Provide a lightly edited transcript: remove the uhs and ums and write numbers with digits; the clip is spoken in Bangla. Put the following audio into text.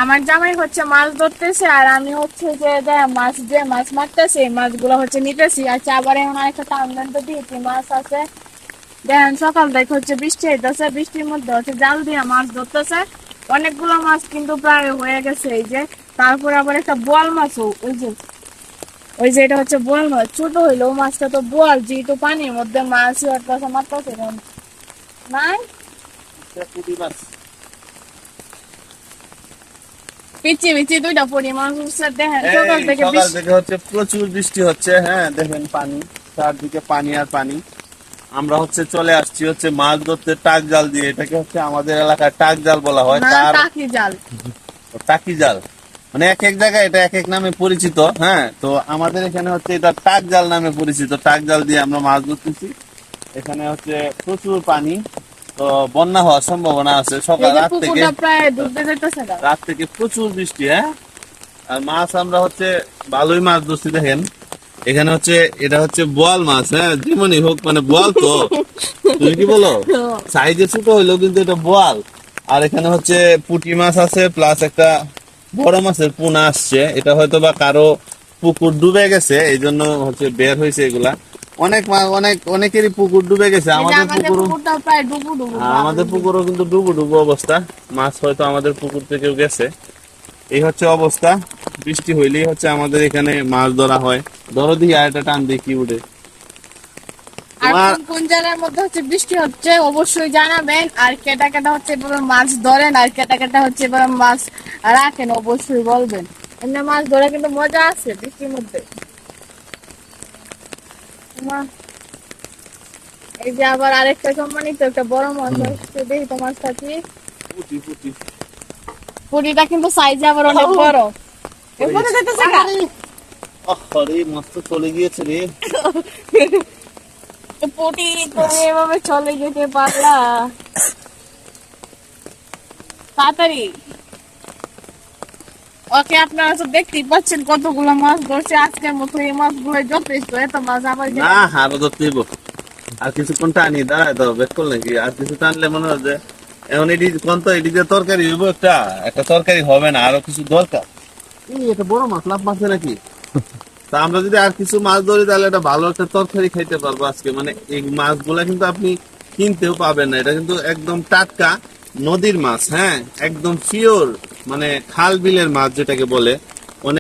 আমার জামাই হচ্ছে মাছ ধরতেছে আর আমি হচ্ছে যে মাছ মারতেছে এই মাছগুলো হচ্ছে নিতেছি। আচ্ছা, আবার এখন আরেকটা টাউন দিয়েছি মাছ আছে। দেখেন সকাল থেকে হচ্ছে বৃষ্টি হইতেছে, বৃষ্টির মধ্যে হচ্ছে জাল দিয়ে মাছ ধরতেছে। অনেকগুলো মাছ কিন্তু প্রায় হয়ে গেছে এই যে। তারপরে আবার একটা বোয়াল মাছও ওই যে এটা হচ্ছে বোয়াল মাছ, ছোট হইলেও মাছটা তো বোয়াল, যেহেতু পানির মধ্যে মাছ মারতেছে নাই। পিচি পিচি দুইটা পরি মাছ উঠছে। দেখেন সকাল থেকে সকাল থেকে হচ্ছে প্রচুর বৃষ্টি হচ্ছে। হ্যাঁ দেখেন পানি, চারদিকে পানি আর পানি। আমরা হচ্ছে চলে আসছি হচ্ছে মাছ ধরতে টাক জাল দিয়ে। এটাকে হচ্ছে আমাদের এলাকায় টাক জাল বলা হয়। তার টাকি জাল, টাকি জাল, মানে এক এক জায়গায় এটা এক এক নামে পরিচিত। হ্যাঁ, তো আমাদের এখানে হচ্ছে এটা টাক জাল নামে পরিচিত। টাক জাল দিয়ে আমরা মাছ ধরতেছি। এখানে হচ্ছে প্রচুর পানি, তো বন্যা হওয়ার সম্ভাবনা আছে। সকাল রাত থেকে প্রচুর বৃষ্টি। হ্যাঁ, আর মাছ আমরা হচ্ছে ভালোই মাছ ধরছি। দেখেন এখানে হচ্ছে এটা হচ্ছে বোয়াল মাছ। হ্যাঁ, যেমনই হোক মানে বোয়াল তো। তুমি কি বলো, সাইজে ছোট হইলেও কিন্তু এটা বোয়াল। আর এখানে হচ্ছে পুঁটি মাছ আছে, প্লাস একটা বড় মাছের পোনা আসছে। এটা হয়তো বা কারো পুকুর ডুবে গেছে, এই জন্য হচ্ছে বের হয়েছে এগুলা। অনেকেরই পুকুর ডুবে গেছে। আমাদের পুকুরও কিন্তু ডুবু ডুবু অবস্থা। মাছ হয়তো আমাদের পুকুর থেকেও গেছে। এই হচ্ছে অবস্থা। বৃষ্টি হইলেই হচ্ছে আমাদের এখানে মাছ ধরা হয়। ধরো দিই আর একটা টান দিয়ে কি উঠে। আর কোন জায়গার মধ্যে হচ্ছে বৃষ্টি হচ্ছে অবশ্যই জানাবেন। আর কেটা কেটা হচ্ছে এভাবে মাছ ধরেন, আর কেটা কেটা হচ্ছে এভাবে মাছ রাখেন, অবশ্যই বলবেন। এমনি মাছ ধরে কিন্তু মজা আছে বৃষ্টির মধ্যে। এই যে আবার আরেকটা সম্মানিত একটা বড় মাছ হচ্ছে, দেখি তোমার সাথে পুরিটা কিন্তু সাইজে আবার অনেক বড়। মস্ত চলে গিয়েছে রে। পুটি তুমি এভাবে চলে যেতে পারলা তাড়াতাড়ি। ওকে, আপনারা তো দেখতেই পাচ্ছেন কতগুলো মাছ ধরছে। আজকের মতো এই মাছগুলো যথেষ্ট। এত মাছ আবার না, আরো ধরতে হইব। আর কিছুক্ষণ টানি, দাঁড়ায় তো বেশ করলে কি আর কিছু টানলে মনে হয় যে এখন এটি কোন তো এটি যে তরকারি হইব, একটা একটা তরকারি হবে না, আরো কিছু দরকার। এটা বড় মাছ, লাভ মাছ নাকি? তা আমরা যদি আর কিছু মাছ ধরি তাহলে এটা ভালো একটা তরকারি খাইতে পারবো আজকে। মানে এই মাছগুলা কিন্তু আপনি কিনতেও পাবেন না, এটা কিন্তু একদম টাটকা নদীর মাছ। হ্যাঁ, একদম পিওর, মানে খাল বিলের মাছ যেটাকে বলে।